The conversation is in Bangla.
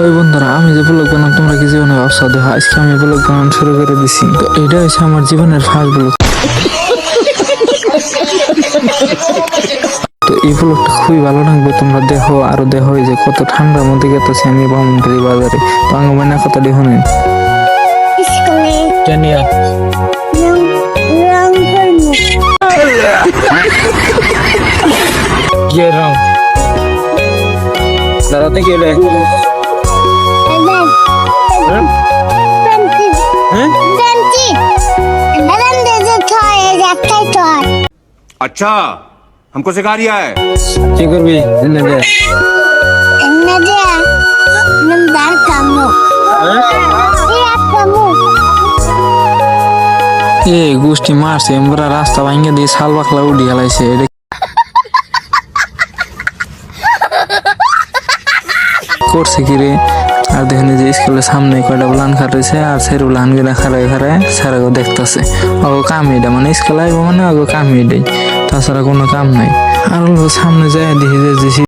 ওই বন্ধুরা, আমি যে ব্লগ বানাম তোমরা কি জীবনে ভাবছো? দেখো আজকে আমি ব্লগ বানানো শুরু করে দিছি। তো এটা হচ্ছে আমার জীবনের ফার্স্ট ব্লগ। তো এই ব্লগটা খুবই ভালো লাগবে, তোমরা দেখো। আরো দেখো এই যে কত ঠান্ডার মধ্যে গেতেছি আমি ব্রাহ্মণবাড়ি বাজারে। তো আঙ্গ মাইনা কথা দেখো নেই জানিয়া কি রং দাঁড়াতে গেলে अच्छा हमको सिखा रिया है। কি করবি এ গোষ্ঠী মারছে এমরা রাস্তা ভাঙ্গে দিয়ে শাল বাকলা উঠি গেলাইছে। এটা করছে কি রে? আর দেখেন যে স্কুলের সামনে কয়টা প্লান খাটাইছে, আর সেরু প্লান গিয়ে খারায় খারায় স্যারাগো দেখতেছে। ওগো কাম এটা, মানে স্কুল আইব মানে ওগো কাম এটাই, তাছাড়া কোনো কাম নাই। আর সামনে যায় দেখি যে